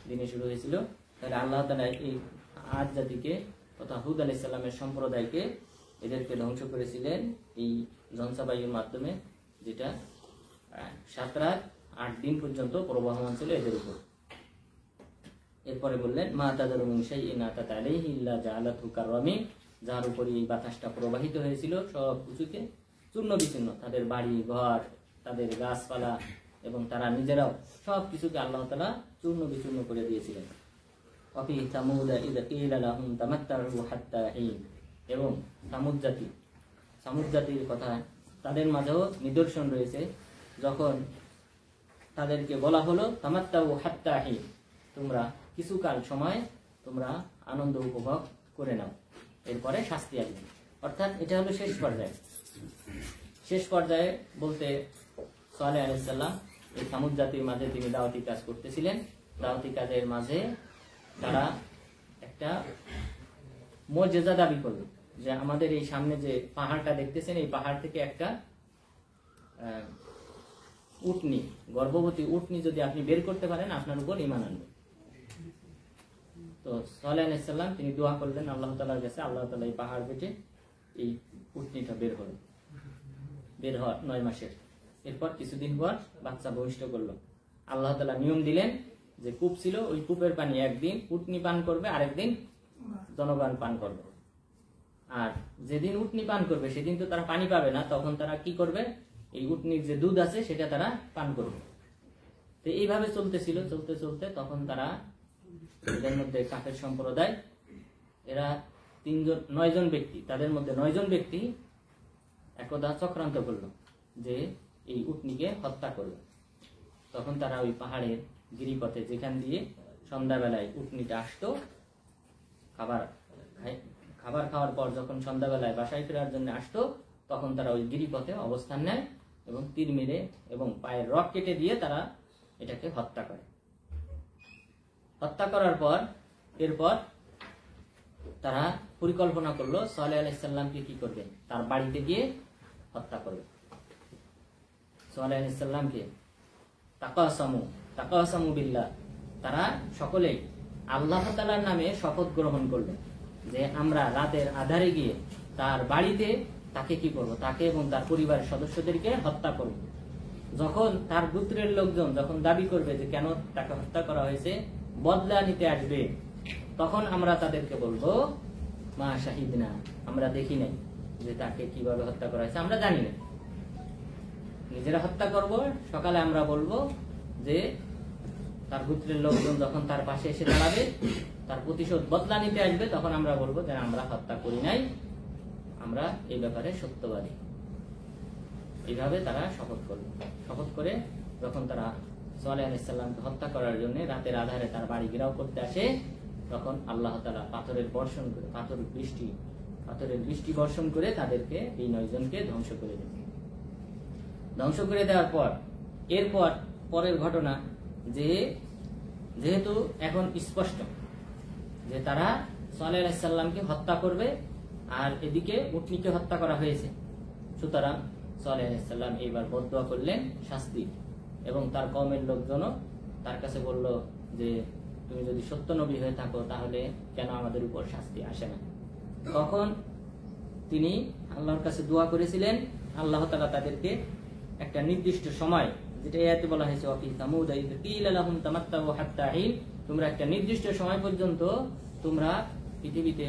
[SPEAKER 2] দিনে শুরু হয়েছিল। তাহলে আল্লাহ তাআলা এই আদ জাতিকে তথা হুদ আলাইহিস সালামের সম্প্রদায়কে, এদেরকে ধ্বংস করেছিলেন এই ঝঞ্ঝাবায়ুর মাধ্যমে, যেটা 7 রাত 8 দিন পর্যন্ত প্রবাহমান ছিল এদের উপর। এরপরে বললেন, মা তাদারু মিন শাইইন আতাত আলাইহি ইল্লা জাআলাতহু কাররামিম, যার উপর এই বাতাসটা প্রবাহিত হয়েছিল সব কিছুকে চূর্ণ বিচূর্ণ, তাদের বাড়ি ঘর, তাদের গাছপালা এবং তারা নিজেরাও সব কিছুকে আল্লাহ তাআলা চূর্ণ বিচূর্ণ করে দিয়েছিলেন। অফি সামুদা ইযা কিলা লাহুম তামাত্তাউ হাত্তা হিন, এবং সামুদ জাতির কথা, তাদের মাঝেও নিদর্শন রয়েছে, যখন তাদেরকে বলা হলো তামাত্তাউ হাত্তা হিন, তোমরা কিছুকাল সময় তোমরা আনন্দ উপভোগ করে নাও, এরপরে শাস্তি আসবে। অর্থাৎ এটা হলো শেষ পর্যায়ে। শেষ পর্যায়ে বলতে সালেহ আলাইহিস সালাম এই সামুদ জাতির মাঝে তিনি দাওয়াতি কাজ করতেছিলেন। দাওয়াতি কাজের মাঝে তারা
[SPEAKER 1] একটা মর্যাদা দাবি করলো যে আমাদের এই সামনে যে পাহাড়টা দেখতেছেন এই পাহাড় থেকে একটা উটনি, গর্ভবতী উটনি যদি আপনি বের করতে পারেন আপনার উপর ঈমান আনবে। তো সালেহ আলাইহিস সালাম তিনি দোয়া করলেন আল্লাহ তাআলার কাছে, আল্লাহ তাআলা এই পাহাড় কেটে এই উটনিটা বের হলো, বের হওয়ার 9 মাসের। এরপর কিছুদিন পর বাচ্চা ভূমিষ্ঠ করলো। আল্লাহ তাআলা নিয়ম দিলেন যে কূপ ছিল, ওই কূপের পানি একদিন উটনি পান করবে, আরেকদিন জনগণ পান করবে। আর যেদিন উটনি পান করবে সেদিন তো তারা পানি পাবে না, তখন তারা কি করবে, এই উটনির যে দুধ আছে সেটা তারা পান করবে। তো এইভাবে চলতেছিল, চলতে চলতে তখন তারা এদের মধ্যে কাফের সম্প্রদায়, এরা 9 জন ব্যক্তি, তাদের মধ্যে 9 জন ব্যক্তি একদা চক্রান্ত করলো যে এই উটনিকে হত্যা করলো। তখন তারা ওই পাহাড়ের গিরিপথে, যেখান দিয়ে সন্ধ্যাবেলায় উটনিটা আসতো খাবার খাওয়ার পর, যখন সন্ধ্যাবেলায় বাসায় ফেরার জন্য আসতো, তখন তারা ওই গিরিপথে অবস্থান নেয় এবং তীর মেরে এবং পায়ের রক কেটে দিয়ে তারা এটাকে হত্যা করে। হত্যা করার পর এরপর তারা পরিকল্পনা করলো সালেহ আলাইহিস সালামকে কি করবে, তার বাড়িতে গিয়ে হত্যা করবে। সালেহ আলাইহিস সালামকে তাকাসামু বিল্লাহ, তারা সকলেই আল্লাহ তাআলার নামে শপথ গ্রহণ করলেন যে আমরা রাতের আধারে গিয়ে তার বাড়িতে তাকে কি করব, তাকে এবং তার পরিবারের সদস্যদেরকে হত্যা করব। যখন তার গোত্রের লোকজন যখন দাবি করবে যে কেন তাকে হত্যা করা হয়েছে, বদলা নিতে আসবে, তখন আমরা তাদেরকে বলবো মা শাহিদনা, আমরা দেখি নাই যে তাকে কিভাবে হত্যা করা হয়েছে, আমরা জানি না, নিজেরা হত্যা করব। সকালে আমরা বলবো যে তার গোত্রের লোকজন যখন তার পাশে এসে দাঁড়াবে, তার প্রতিশোধ বদলা নিতে আসবে, তখন আমরা বলবো যে আমরা হত্যা করি নাই, আমরা এই ব্যাপারে সত্যবাদী। এইভাবে তারা শপথ করল। শপথ করে যখন তারা সালেহ আলাইহিস সালামকে হত্যা করার জন্য রাতের আধারে তার বাড়ি ঘেরাও করতে আসে, তখন আল্লাহ তাআলা পাথরের বৃষ্টি বর্ষণ করে তাদেরকে, এই 9 জনকে ধ্বংস করে দেন। ধ্বংস করে দেওয়ার পর এরপর পরের ঘটনা যে যেহেতু এখন স্পষ্ট যে তারা সালেহ আলাইহিস সালামকে হত্যা করবে আর এদিকে উটনিকে হত্যা করা হয়েছে, সুতরাং সালেহ আলাইহিস সালাম এইবার বদদুয়া করলেন শাস্তি, এবং তার কওমের লোকজনও তার কাছে বলল যে তুমি যদি সত্য নবী হয়ে থাকো তাহলে কেন আমাদের উপর শাস্তি আসে না। তখন তিনি আল্লাহর কাছে দোয়া করেছিলেন, আল্লাহ তাআলা তাদেরকে একটা নির্দিষ্ট সময়, যেটা আয়াতে বলা হয়েছে ওয়াফি সামুদ ইয কিলা লাহুম তামাত্তাউ হাত্তা হিন, তোমরা একটা নির্দিষ্ট সময় পর্যন্ত তোমরা পৃথিবীতে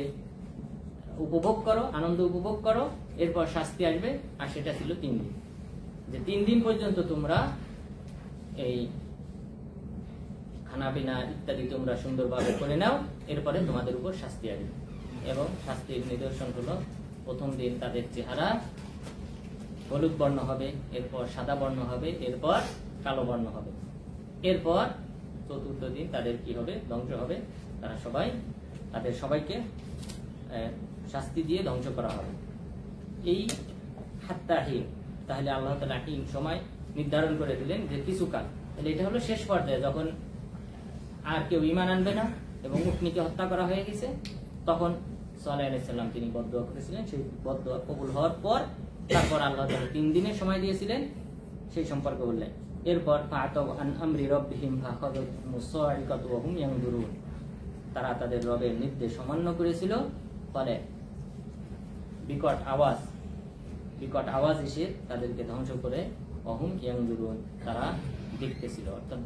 [SPEAKER 1] উপভোগ করো, আনন্দ উপভোগ করো, এরপর শাস্তি আসবে। আর সেটা ছিল 3 দিন, যে 3 দিন পর্যন্ত তোমরা এই খানা পিনা ইত্যাদি তোমরা সুন্দরভাবে করে নাও, এরপরে তোমাদের উপর শাস্তি আসবে। এবং শাস্তির নিদর্শন হলো, প্রথম দিন তাদের চেহারা হলুদ বর্ণ হবে, এরপর সাদা বর্ণ হবে, এরপর কালো বর্ণ হবে, এরপর চতুর্থ দিন তাদের কি হবে, ধ্বংস হবে। তাদের সবাইকে শাস্তি দিয়ে ধ্বংস করা হবে। এই হাত্তাহীন, তাহলে আল্লাহ তাআলা হিন সময় নির্ধারণ করে দিলেন যে কিছুকাল, তাহলে এটা হলো শেষ পর্যায়ে, যখন আর কেউ ঈমান আনবে না এবং উটনিকে হত্যা করা হয়ে গেছে, তখন সালেহ আলাইহিস সালাম তিনি বদদুয়া করেছিলেন। সেই বদদুয়া কবুল হওয়ার পর তারপর আল্লাহ তাআলা 3 দিনের সময় দিয়েছিলেন, সেই সম্পর্কে বললেন। এরপর ফাআতাউ আন আমরি রাব্বিহিম ফাখাযাতুহুমুস সা'iকাতু ওয়া হুম ইয়ানজুরুন, তারা তাদের রবের নির্দেশ অমান্য করেছিল, ফলে বিকট আওয়াজ এসে তাদেরকে ধ্বংস করে, ওহুম ইয়ানজুরুন, তারা দেখতেছিল, অর্থাৎ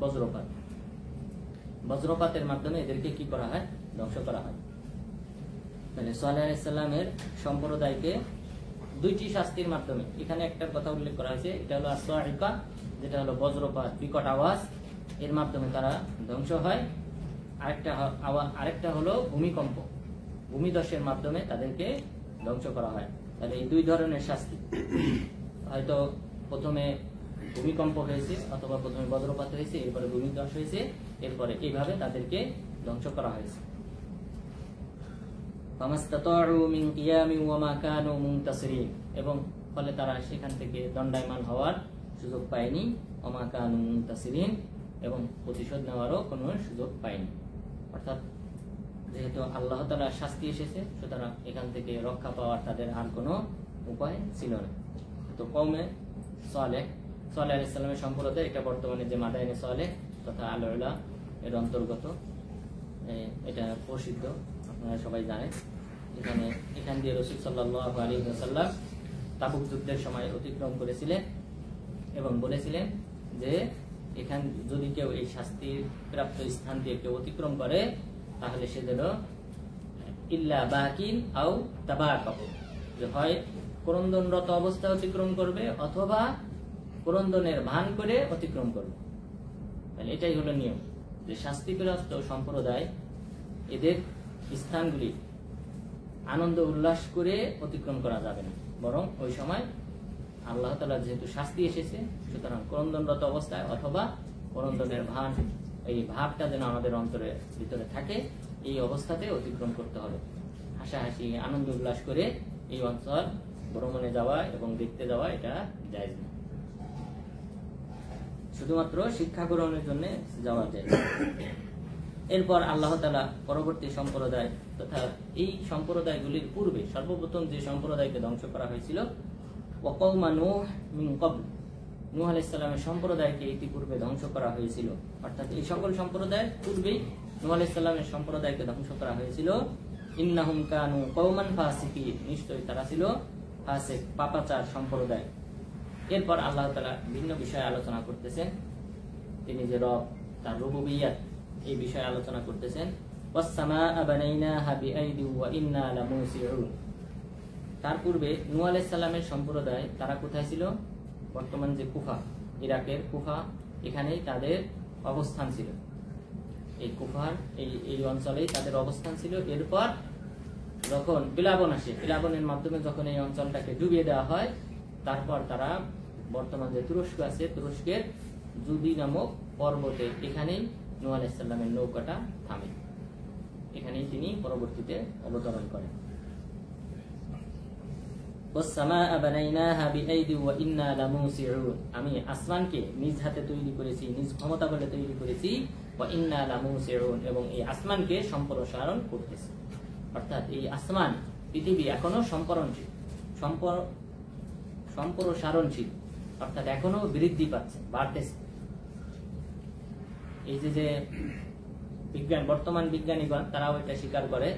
[SPEAKER 1] বজ্রপাতের মাধ্যমে এদেরকে কি করা হয়, ধ্বংস করা হয়। মানে সালেহ আলাইহিস সালামের সম্প্রদায়কে 2টি শাস্তির মাধ্যমে, এখানে একটা কথা উল্লেখ করা হয়েছে, এটা হলো as-সা'iকা, যেটা হলো বজ্রপাত, বিকট আওয়াজ, এর মাধ্যমে তারা ধ্বংস হয়। আরেকটা হলো ভূমিধসের মাধ্যমে তাদেরকে ধ্বংস করা হয়। তাহলে এই 2 ধরনের শাস্তি, হয়তো প্রথমে ভূমিকম্প হয়েছে, অথবা প্রথমে বজ্রপাত হয়েছে, এরপরে ভূমিধস হয়েছে, এরপরে এইভাবে তাদেরকে ধ্বংস করা হয়েছে। এবং ফলে তারা সেখান থেকে দণ্ডায়মান হওয়ার সুযোগ পায়নি, ওমা কানু মুনতাসিরিন, এবং প্রতিশোধ নেওয়ারও কোনো সুযোগ পায়নি। অর্থাৎ
[SPEAKER 2] যেহেতু আল্লাহ তাআলার শাস্তি এসেছে, সুতরাং এখান থেকে রক্ষা পাওয়ার তাদের আর কোনো উপায় ছিল না। তো কওমে সালেহ আলাইহিস সালামের সম্প্রদায়, এটা বর্তমানে যে মাদায়েনে সালেহ তথা আল-উলা এর অন্তর্গত, এটা প্রসিদ্ধ, আপনারা সবাই জানেন। এখান দিয়ে রাসূল সাল্লাল্লাহু আলাইহি ওয়াসাল্লাম তাবুক যুদ্ধের সময় অতিক্রম করেছিলেন এবং বলেছিলেন যে এখান যদি কেউ এই শাস্তির প্রাপ্ত স্থান দিয়ে কেউ অতিক্রম করে তাহলে সে যেন ইল্লা বাকিন আও তাবাকাহ, যে হয় ক্রন্দনরত অবস্থায় অতিক্রম করবে অথবা ক্রন্দনের ভান করে অতিক্রম করবে। তাহলে এটাই হলো নিয়ম, যে শাস্তিপ্রাপ্ত সম্প্রদায় এদের স্থানগুলি আনন্দ উল্লাস করে অতিক্রম করা যাবে না, বরং ওই সময় আল্লাহ তাআলা যেহেতু শাস্তি এসেছে, সুতরাং ক্রন্দনরত অবস্থায় অথবা ক্রন্দনের ভান, এই ভাবটা যেন আমাদের অন্তরের ভিতরে থাকে, এই অবস্থাতে অতিক্রম করতে হবে। হাসাহাসি আনন্দ উল্লাস করে এই অঞ্চল ভ্রমণে যাওয়া এবং দেখতে যাওয়া এটা জায়েজ না, শুধুমাত্র শিক্ষা গ্রহণের জন্য যাওয়া যায়। এরপর আল্লাহ তাআলা পরবর্তী সম্প্রদায় তথা এই সম্প্রদায়গুলির পূর্বে সর্বপ্রথম যে সম্প্রদায়কে ধ্বংস করা হয়েছিল, ওয়াকাউমা নূহ মিন ক্বাবল, নূহ আলাইহিস সালামের সম্প্রদায়কে ইতিপূর্বে ধ্বংস করা হয়েছিল। অর্থাৎ এই সকল সম্প্রদায়ের পূর্বেই নূহ আলাইহিস সালামের সম্প্রদায়কে ধ্বংস করা হয়েছিল। ইন্নাহুম কানু কওমান ফাসিকিন, নিশ্চয়ই তারা ছিল ফাসিক পাপাচার সম্প্রদায়। এরপর আল্লাহ তাআলা ভিন্ন বিষয়ে আলোচনা করতেছেন, তিনি যে রব, তার রুবুবিয়্যাত, এই বিষয়ে আলোচনা করতেছেন। ওয়াস-সামাআ বানাইনাহা বিআইদিন ওয়া ইন্না লামুসিউন। তার পূর্বে নূহ আলাইহিস সালামের সম্প্রদায় তারা কোথায় ছিল? বর্তমান যে কুফা, ইরাকের কুফা, এখানেই তাদের অবস্থান ছিল। এই কুফার এই অঞ্চলেই তাদের অবস্থান ছিল। এরপর যখন প্লাবন আসে, প্লাবনের মাধ্যমে যখন এই অঞ্চলটাকে ডুবিয়ে দেওয়া হয়, তারপর তারা বর্তমান যে তুরস্ক আছে, তুরস্কের জুদি নামক পর্বতে, এখানেই নূহ আলাইহিস সালামের নৌকাটা থামে, এখানেই তিনি পরবর্তীতে অবতরণ করেন। আমি আসমানকে নিজ হাতে তৈরি করেছি, নিজ ক্ষমতা বলে তৈরি করেছি, এবং এই আসমানকে সম্প্রসারণ করতেছি। অর্থাৎ এই আসমান, পৃথিবী এখনো সম্প্রসারণশীল, অর্থাৎ এখনো বৃদ্ধি পাচ্ছে, বাড়তেছে। এই যে বিজ্ঞান, বর্তমান বিজ্ঞানীগণ তারাও এটা স্বীকার করে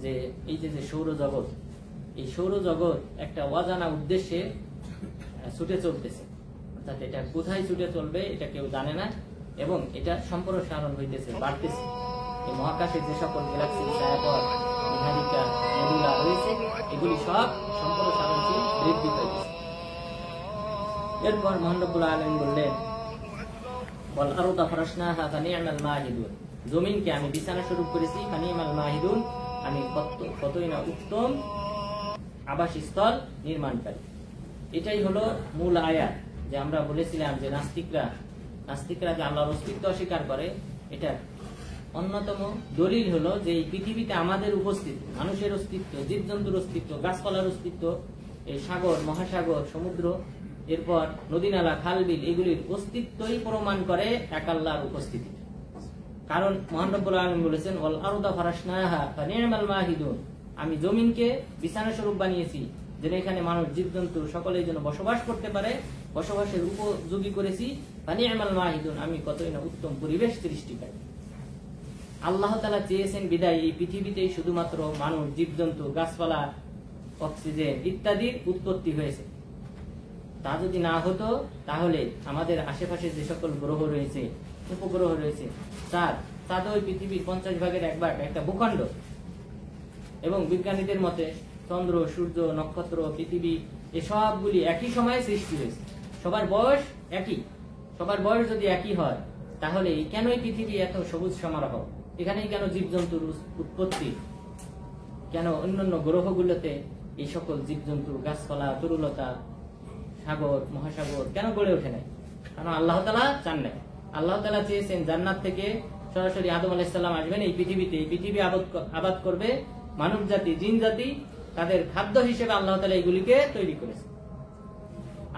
[SPEAKER 2] যে এই যে সৌরজগৎ, এই সৌরজগৎ একটা অজানা উদ্দেশ্যে ছুটে চলতেছে, অর্থাৎ এটা কোথায় ছুটে চলবে এটা কেউ জানে না, এবং এটা সম্প্রসারণ হইতেছে, বাড়তেছে। এই মহাকাশে যে সকল গ্যালাক্সি, ছায়াপথ, মহারিকা, নেবুলা রয়েছে, এগুলি সব সম্প্রসারণশীল, বৃদ্ধি হইতেছে। এরপর মহান রব্বুল আলামিন বললেন, ওয়াল আরদা ফারাশনাহা ফানি'মাল মাহিদুন, জমিনকে আমি বিছানা স্বরূপ করেছি, ফানি'মাল মাহিদুন, আমি কতই না উত্তম আবাসস্থল নির্মাণকারী। এটাই হলো মূল আয়াত, যে আমরা বলেছিলাম যে নাস্তিকরা যে আল্লাহর অস্তিত্ব অস্বীকার করে, এটা অন্যতম দলিল হলো যে এই পৃথিবীতে আমাদের উপস্থিতি, মানুষের অস্তিত্ব, জীবজন্তুর অস্তিত্ব, গাছপালার অস্তিত্ব, এই সাগর, মহাসাগর, সমুদ্র, এরপর নদী নালা, খাল বিল, এগুলির অস্তিত্বই প্রমাণ করে এক আল্লাহর উপস্থিতি। কারণ মহান রব্বুল আলামিন বলেছেন, ওয়াল আরদা ফারাশনাহা ফানি'মাল মাহিদুন, আমি জমিনকে বিছানা স্বরূপ বানিয়েছি, যেন এখানে মানুষ, জীবজন্তু সকলেই যেন বসবাস করতে পারে, বসবাসের উপযোগী করেছি। ফানি'মাল মাহিদুন, আমি কতই না উত্তম পরিবেশ সৃষ্টিকারী। আল্লাহ তাআলা চেয়েছেন বিদায় এই পৃথিবীতেই শুধুমাত্র মানুষ, জীবজন্তু, গাছপালা, অক্সিজেন ইত্যাদির উৎপত্তি হয়েছে। তা যদি না হতো তাহলে আমাদের আশেপাশে যে সকল গ্রহ রয়েছে, উপগ্রহ রয়েছে, চাঁদ ওই পৃথিবীর 50 ভাগের 1 ভাগ একটা ভূখণ্ড, এবং বিজ্ঞানীদের মতে চন্দ্র, সূর্য, নক্ষত্র, পৃথিবী, এসবগুলি একই সময়ে সৃষ্টি হয়েছে। সবার বয়স একই, সবার বয়স যদি একই হয় তাহলে কেনই পৃথিবী এত সবুজ সমারোহ, এখানেই কেন জীবজন্তুর উৎপত্তি, কেন অন্যান্য গ্রহগুলোতে এই সকল জীবজন্তু, গাছপালা, তরুলতা, সাগর, মহাসাগর কেন গড়ে ওঠে নাই? কারণ আল্লাহ তাআলা চান নাই। আল্লাহ তাআলা চেয়েছেন জান্নাত থেকে সরাসরি আদম আলাইহিস সালাম আসবেন এই পৃথিবীতে, এই পৃথিবী আবাদ করবে মানব জাতি, জিন জাতি, তাদের খাদ্য হিসেবে আল্লাহ তাআলা এগুলিকে তৈরি করেছে।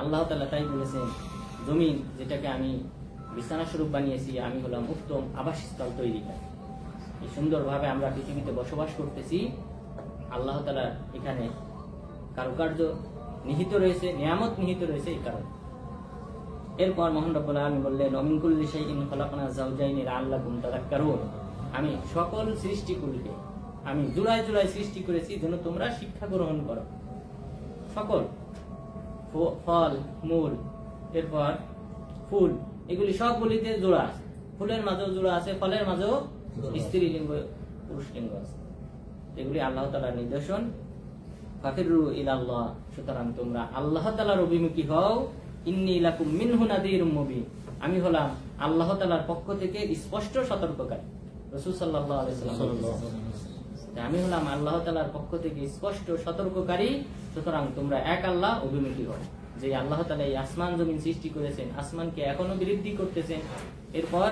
[SPEAKER 2] আল্লাহ তাআলা তাই বলেছেন, জমিন যেটাকে আমি বিছানা স্বরূপ বানিয়েছি, আমি হলাম উত্তম আবাসস্থল তৈরিকারী। এই সুন্দরভাবে আমরা পৃথিবীতে বসবাস করতেছি, আল্লাহ তাআলার এখানে কারুকার্য নিহিত রয়েছে, নিয়ামত নিহিত রয়েছে এই কারণে। এরপর মহান রব্বুল আলামিন বললেন, ওমিন কুল্লি শাইইন খালাকনা যাওজাইনি লাআল্লাকুম তাযাক্কারুন, আমি সকল সৃষ্টিকুলকে আমি জোড়ায় জোড়ায় সৃষ্টি করেছি যেন তোমরা শিক্ষা গ্রহণ করো। সকল ফল, মূল, এরপর ফুল, এগুলি সবগুলিতে জোড়া আছে। ফুলের মাঝেও জোড়া আছে, ফলের মাঝেও স্ত্রীলিঙ্গ পুরুষ লিঙ্গ আছে। এগুলি আল্লাহ তাআলার নিদর্শন। ফাফিরু ইলাল্লাহ, সুতরাং তোমরা আল্লাহ তাআলার অভিমুখী হও। ইন্নী লাকুম মিনহু নাযীরুম মুবিন, আমি হলাম আল্লাহ তাআলার পক্ষ থেকে স্পষ্ট সতর্ককারী। রাসূল সাল্লাল্লাহু আলাইহি ওয়াসাল্লাম, আমি হলাম আল্লাহ তাআলার পক্ষ থেকে স্পষ্ট সতর্ককারী। সুতরাং তোমরা এক আল্লাহ অভিমুখী হও। যে আল্লাহ তাআলা এই আসমান জমিন সৃষ্টি করেছেন, আসমানকে এখনো বৃদ্ধি করতেছেন, এরপর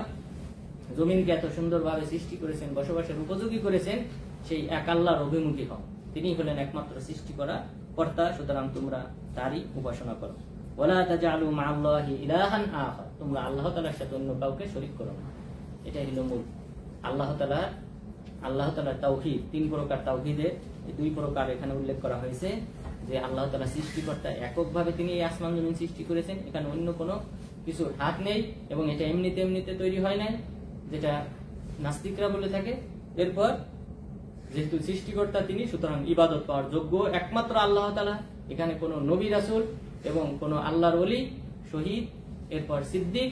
[SPEAKER 2] জমিনকে এত সুন্দরভাবে সৃষ্টি করেছেন, বসবাসের উপযোগী করেছেন, সেই এক আল্লাহর অভিমুখী হও। তিনি হলেন একমাত্র সৃষ্টি করা কর্তা। সুতরাং তোমরা তারই উপাসনা করো। ওয়ালা তাজআলু মা'আল্লাহি ইলাহান আখার, তোমরা আল্লাহ তাআলার সাথে অন্য কাউকে শরীক করো না। এটাই হলো মূল আল্লাহ তাআলার তাওহীদ। তিন প্রকার তাওহীদের দুই প্রকার এখানে উল্লেখ করা হয়েছে, যে আল্লাহ তাআলা সৃষ্টিকর্তা, এককভাবে তিনি এই আসমান জমিন সৃষ্টি করেছেন, এখানে অন্য কোনো কিছু হাত নেই, এবং এটা এমনিতে তৈরি হয় নাই, যেটা নাস্তিকরা বলে থাকে। এরপর যেহেতু সৃষ্টিকর্তা তিনি, সুতরাং ইবাদত পাওয়ার যোগ্য একমাত্র আল্লাহ তাআলা। এখানে কোনো নবী রাসূল এবং কোনো আল্লাহর ওলি, শহীদ, এরপর সিদ্দিক,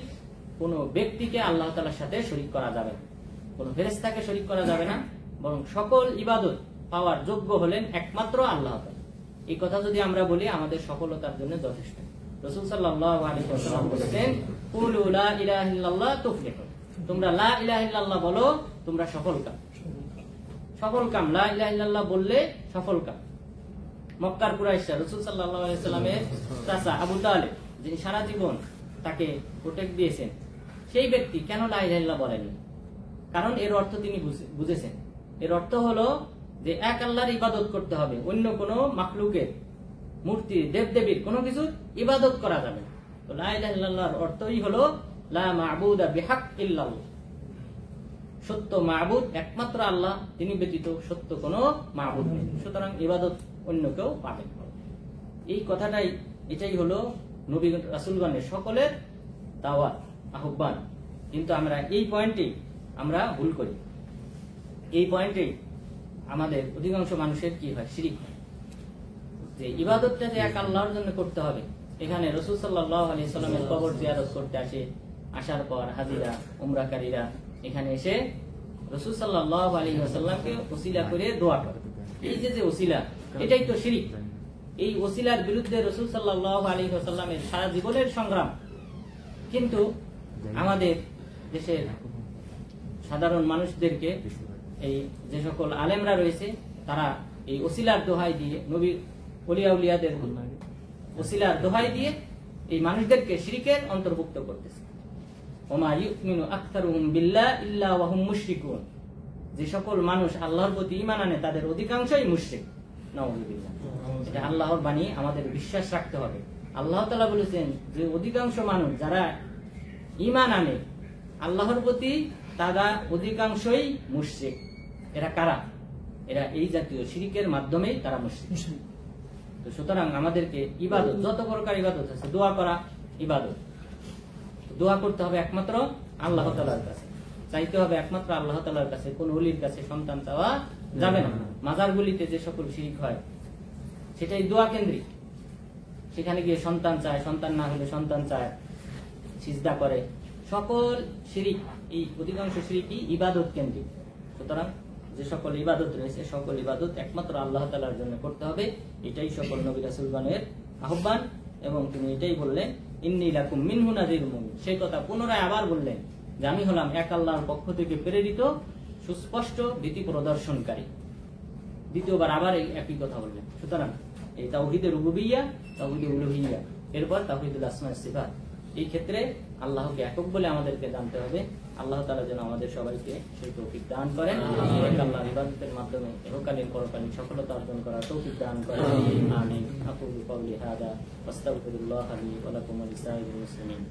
[SPEAKER 2] কোনো ব্যক্তিকে আল্লাহ তাআলার সাথে শরীক করা যাবে না, কোনো ফেরেশতাকে শরীক করা যাবে না, বরং সকল ইবাদত পাওয়ার যোগ্য হলেন একমাত্র আল্লাহ তাআলা। এই কথা যদি আমরা বলি আমাদের সফলতার জন্য যথেষ্ট। রাসূল সাল্লাল্লাহু আলাইহি ওয়াসাল্লাম বলেছেন, কুলু লা ইলাহা ইল্লাল্লাহ তুফলিহু, তোমরা লা ইলাহা ইল্লাল্লাহ বলো, তোমরা সফলকাম। সফলকাম, লা ইলাহা ইল্লাল্লাহ বললে সফলকাম। মক্কার কুরাইশরা রাসূল সাল্লাল্লাহু আলাইহি ওয়াসাল্লামের চাচা আবু তালেব, যিনি সারা জীবন তাকে প্রোটেক্ট দিয়েছেন, সেই ব্যক্তি কেন লা ইলাহা ইল্লাল্লাহ বলেননি? কারণ এর অর্থ তিনি বুঝেছেন। এর অর্থ হলো যে এক আল্লাহর ইবাদত করতে হবে, অন্য কোনো মাখলুকের, মূর্তি, দেবদেবীর কোনো কিছু ইবাদত করা যাবে না। তো লা ইলাহা ইল্লাল্লাহর অর্থই হলো লা মা'বুদা বিহাক ইল্লাল্লাহ, সত্য মা'বুদ একমাত্র আল্লাহ, তিনি ব্যতীত সত্য কোনো মা'বুদ নেই। সুতরাং ইবাদত অন্য কেউ পাবে না। এই কথাটাই, এটাই হলো নবী রাসূলগণের সকলের দাওয়াত, আহ্বান। কিন্তু আমরা এই পয়েন্টে আমরা ভুল করি। এই পয়েন্টে আমাদের অধিকাংশ মানুষের কি হয়, শিরিক হয়। যে ইবাদতটা যে এক আল্লাহর জন্য করতে হবে, এখানে রাসূল সাল্লাল্লাহু আলাইহি ওয়াসাল্লামের কবর জিয়ারত করতে আসার পর হাজিরা, উমরাকারীরা এখানে এসে রাসূল সাল্লাল্লাহু আলাইহি ওয়াসাল্লামকে ওসিলা করে দোয়া করে। এই যে ওসিলা, এটাই তো শিরিক। এই ওসিলার বিরুদ্ধে রাসূল সাল্লাল্লাহু আলাইহি ওয়াসাল্লামের সারা জীবনের সংগ্রাম। কিন্তু আমাদের দেশের সাধারণ মানুষদেরকে, এই যে সকল আলেমরা রয়েছে, তারা এই ওসিলার দোহাই দিয়ে, নবীর ওলিয়া উলিয়াদের ওসিলার দোহাই দিয়ে এই মানুষদেরকে শিরকের অন্তর্ভুক্ত করতেছে। ওমা ইউমিনু আকতারুহুম বিল্লাহ ইল্লা ওয়া হুম মুশরিকুন, যে সকল মানুষ আল্লাহর প্রতি ঈমান আনে তাদের অধিকাংশই মুশরিক। নাউযুবিল্লাহ। এটা আল্লাহর বাণী, আমাদের বিশ্বাস রাখতে হবে। আল্লাহ তাআলা বলেছেন যে অধিকাংশ মানুষ যারা ঈমান আনে আল্লাহর প্রতি, তারা অধিকাংশই মুশরিক। এরা কারা? এরা এই জাতীয় শিরকের মাধ্যমেই তারা মুশরিক। তো সুতরাং আমাদেরকে ইবাদত, যত প্রকার ইবাদত আছে, দোয়া করা ইবাদত, দোয়া করতে হবে একমাত্র আল্লাহ তাআলার কাছে, চাইতে হবে একমাত্র আল্লাহ তাআলার কাছে। কোন ওলির কাছে সন্তান চাওয়া যাবে না। মাজারগুলিতে যে সকল শিরক হয় সেটাই দোয়া কেন্দ্রিক। সেখানে গিয়ে সন্তান চায়, সন্তান না হলে সন্তান চায়, সিজদা করে, সকল শিরক, এই অধিকাংশ শিরকই ইবাদত কেন্দ্রিক। সুতরাং যে সকল ইবাদত রয়েছে, সকল ইবাদত একমাত্র আল্লাহ তাআলার জন্য করতে হবে। এটাই সকল নবী রাসূলগণের আহ্বান। এবং তিনি এটাই বললেন, ইন্নী লাকুম মিনহু নাযীরুম মুবিন। সেই কথা পুনরায় আবার বললেন যে আমি হলাম এক আল্লাহর পক্ষ থেকে প্রেরিত সুস্পষ্ট ভীতি প্রদর্শনকারী। দ্বিতীয়বার আবার একই কথা বললেন। সুতরাং এই তাওহীদে রুবুবিয়্যাহ, তাওহীদে উলুহিয়্যাহ, এরপর তাওহীদুল আসমা ওয়াস সিফাত, এই ক্ষেত্রে আল্লাহকে একক বলে আমাদেরকে জানতে হবে। আল্লাহ তাআলা যেন আমাদের সবাইকে সেই তৌফিক দান করেন, আল্লাহর ইবাদতের মাধ্যমে ইহকালীন পরকালীন সফলতা অর্জন করার তৌফিক দান করেন। আমিন। আকুলু কওলি হাযা ওয়াস্তাগফিরুল্লাহ লি ওয়া লাকুম ওয়া লিসাইরিল মুসলিমিন।